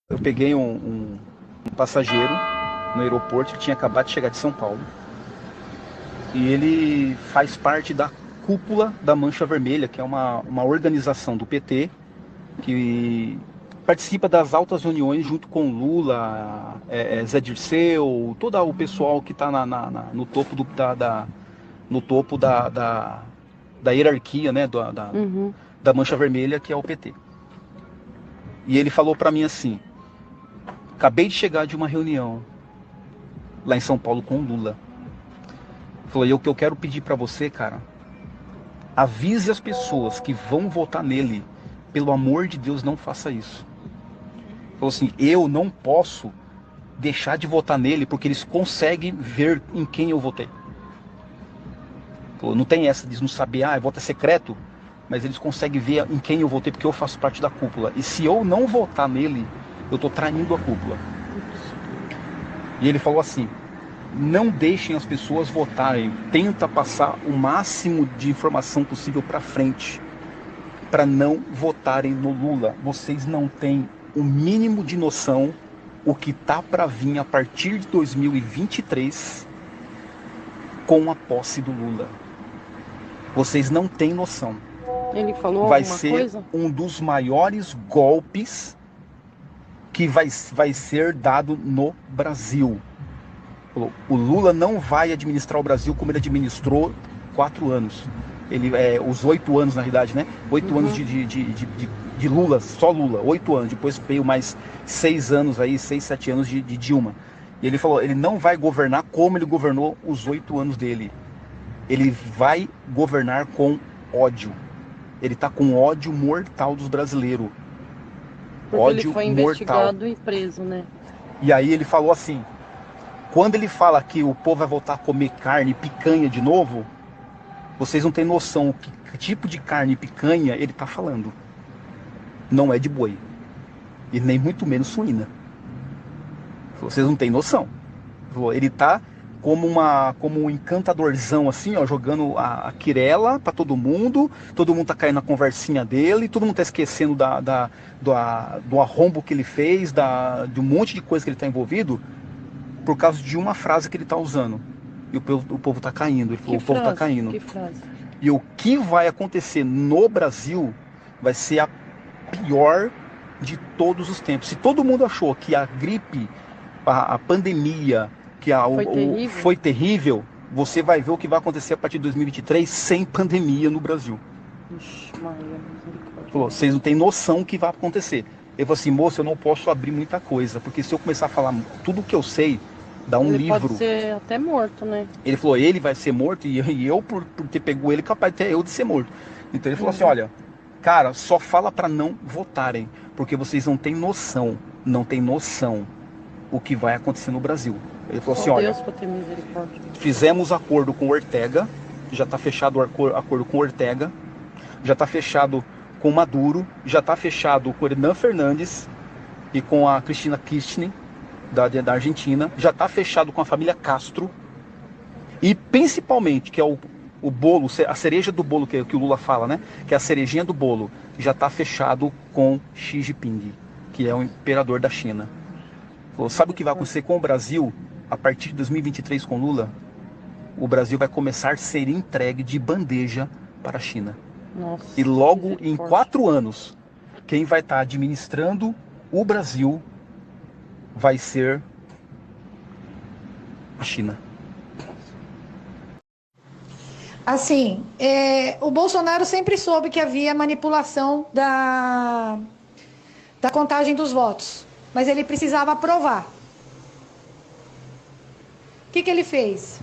Eu peguei um passageiro no aeroporto que tinha acabado de chegar de São Paulo. E ele faz parte da cúpula da Mancha Vermelha, que é uma organização do PT que participa das altas reuniões junto com Lula, Zé Dirceu, todo o pessoal que está no topo, no topo da hierarquia, né, Uhum. da Mancha Vermelha, que é o PT. E ele falou para mim assim: acabei de chegar de uma reunião lá em São Paulo com o Lula. Falou: e o que eu quero pedir para você, cara, avise as pessoas que vão votar nele. Pelo amor de Deus, não faça isso. Falou assim: eu não posso deixar de votar nele porque eles conseguem ver em quem eu votei. Falou, não tem essa de não saber, voto é secreto, mas eles conseguem ver em quem eu votei porque eu faço parte da cúpula. E se eu não votar nele, eu tô traindo a cúpula. E ele falou assim: não deixem as pessoas votarem, tenta passar o máximo de informação possível para frente, para não votarem no Lula. Vocês não têm o mínimo de noção o que tá para vir a partir de 2023 com a posse do Lula. Vocês não têm noção. Ele falou Vai alguma ser coisa? um dos maiores golpes que vai ser dado no Brasil. O Lula não vai administrar o Brasil como ele administrou 4 anos. Os 8 anos, na realidade, né? 8 anos Uhum. de Lula, só Lula, 8 anos. Depois veio mais 6 anos aí, 6, 7 anos de Dilma. E ele falou: ele não vai governar como ele governou os 8 anos dele. Ele vai governar com ódio. Ele tá com ódio mortal dos brasileiros. Porque ele Ódio foi mortal. investigado e preso, né? E aí ele falou assim: quando ele fala que o povo vai voltar a comer carne, picanha de novo, vocês não têm noção que tipo de carne picanha ele está falando. Não é de boi. E nem muito menos suína. Vocês não têm noção. Ele está como um encantadorzão assim, ó, jogando a quirela para todo mundo tá caindo na conversinha dele, todo mundo tá esquecendo do arrombo que ele fez, de um monte de coisa que ele está envolvido, por causa de uma frase que ele está usando. E o povo tá caindo. Ele falou: Que o povo tá frase? caindo. Que frase? E o que vai acontecer no Brasil vai ser a pior de todos os tempos. Se todo mundo achou que a gripe, a pandemia, Foi terrível? foi terrível, você vai ver o que vai acontecer a partir de 2023 sem pandemia no Brasil. Ixi, Maria, misericórdia. Falou: vocês não têm noção o que vai acontecer. Ele falou assim: moço, eu não posso abrir muita coisa, porque se eu começar a falar tudo o que eu sei, dá um Ele pode livro. ser até morto, né? Ele falou: ele vai ser morto e eu, por ter pego ele, capaz de ter eu de ser morto. Então ele falou assim: Uhum. olha, cara, só fala para não votarem, porque vocês não têm noção, não têm noção o que vai acontecer no Brasil. Ele falou Só assim: olha, Deus para ter misericórdia. fizemos acordo com o Ortega, já está fechado o acordo com o Ortega, já está fechado com o Maduro, já está fechado com o Hernan Fernandes e com a Cristina Kirchner, da Argentina, já está fechado com a família Castro, e principalmente, que é o bolo, a cereja do bolo que o Lula fala, né? Que é a cerejinha do bolo, já está fechado com Xi Jinping, que é o imperador da China. Sabe o que vai acontecer com o Brasil a partir de 2023 com Lula? O Brasil vai começar a ser entregue de bandeja para a China. E Nossa, logo em misericórdia. 4 anos, quem vai estar administrando o Brasil vai ser a China. Assim, o Bolsonaro sempre soube que havia manipulação da contagem dos votos, mas ele precisava provar. O que ele fez?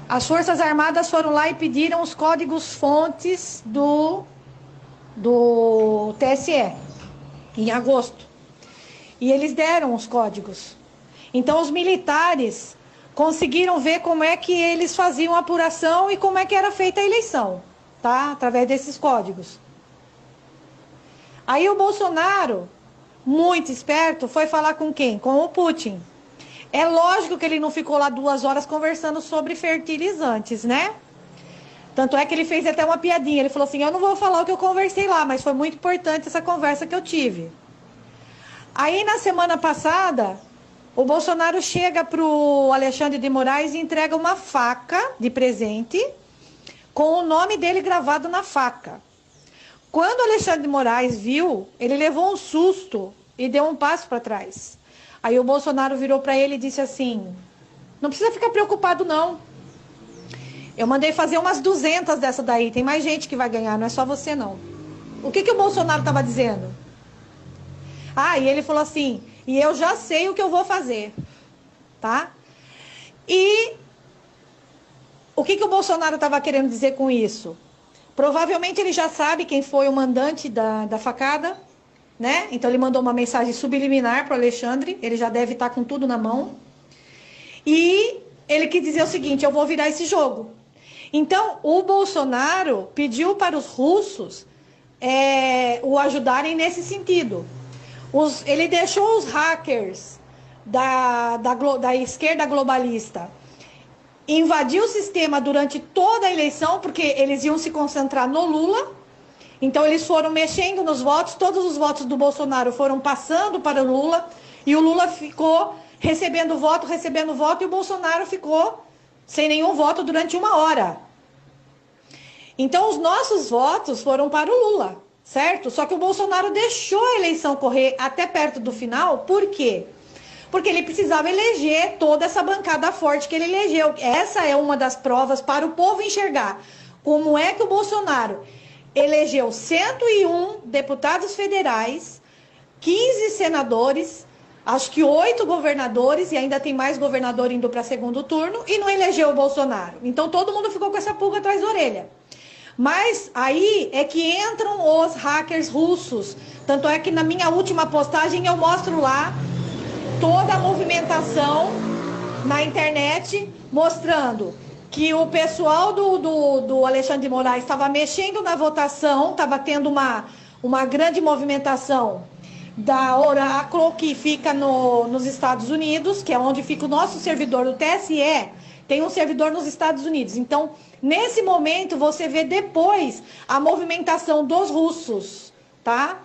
As Forças Armadas foram lá e pediram os códigos fontes do TSE, em agosto. E eles deram os códigos. Então, os militares conseguiram ver como é que eles faziam a apuração e como é que era feita a eleição, tá? Através desses códigos. Aí o Bolsonaro, muito esperto, foi falar com quem? Com o Putin. É lógico que ele não ficou lá 2 horas conversando sobre fertilizantes, né? Tanto é que ele fez até uma piadinha. Ele falou assim: eu não vou falar o que eu conversei lá, mas foi muito importante essa conversa que eu tive. Aí na semana passada, o Bolsonaro chega pro Alexandre de Moraes e entrega uma faca de presente com o nome dele gravado na faca. Quando o Alexandre de Moraes viu, ele levou um susto e deu um passo para trás. Aí o Bolsonaro virou para ele e disse assim: não precisa ficar preocupado não. Eu mandei fazer umas 200 dessa daí, tem mais gente que vai ganhar, não é só você não. O que o Bolsonaro estava dizendo? E ele falou assim: e eu já sei o que eu vou fazer, tá? E o que o Bolsonaro estava querendo dizer com isso? Provavelmente ele já sabe quem foi o mandante da facada, né? Então ele mandou uma mensagem subliminar para o Alexandre, ele já deve estar com tudo na mão. E ele quis dizer o seguinte: eu vou virar esse jogo. Então o Bolsonaro pediu para os russos o ajudarem nesse sentido. Ele deixou os hackers da esquerda globalista invadir o sistema durante toda a eleição, porque eles iam se concentrar no Lula. Então eles foram mexendo nos votos, todos os votos do Bolsonaro foram passando para o Lula, e o Lula ficou recebendo voto, e o Bolsonaro ficou sem nenhum voto durante 1 hora. Então os nossos votos foram para o Lula, certo? Só que o Bolsonaro deixou a eleição correr até perto do final. Por quê? Porque ele precisava eleger toda essa bancada forte que ele elegeu. Essa é uma das provas para o povo enxergar como é que o Bolsonaro elegeu 101 deputados federais, 15 senadores, acho que 8 governadores, e ainda tem mais governador indo para segundo turno, e não elegeu o Bolsonaro. Então todo mundo ficou com essa pulga atrás da orelha. Mas aí é que entram os hackers russos. Tanto é que na minha última postagem eu mostro lá toda a movimentação na internet, mostrando que o pessoal do Alexandre de Moraes estava mexendo na votação, estava tendo uma grande movimentação da Oracle, que fica nos Estados Unidos, que é onde fica o nosso servidor, o TSE, tem um servidor nos Estados Unidos. Então, nesse momento, você vê depois a movimentação dos russos, tá?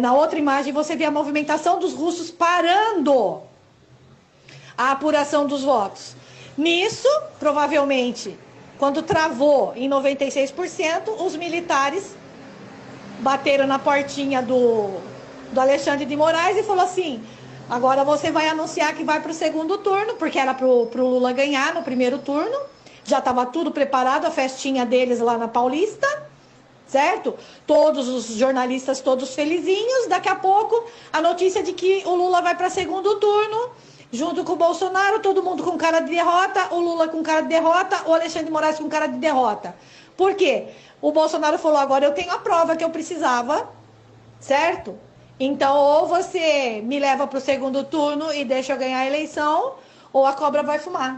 Na outra imagem, você vê a movimentação dos russos parando a apuração dos votos. Nisso, provavelmente, quando travou em 96%, os militares bateram na portinha do Alexandre de Moraes e falou assim: agora você vai anunciar que vai para o segundo turno, porque era para o Lula ganhar no primeiro turno. Já estava tudo preparado, a festinha deles lá na Paulista, certo? Todos os jornalistas, todos felizinhos. Daqui a pouco, a notícia de que o Lula vai para segundo turno, junto com o Bolsonaro, todo mundo com cara de derrota, o Lula com cara de derrota, o Alexandre de Moraes com cara de derrota. Por quê? O Bolsonaro falou: agora eu tenho a prova que eu precisava, certo? Então, ou você me leva para o segundo turno e deixa eu ganhar a eleição, ou a cobra vai fumar.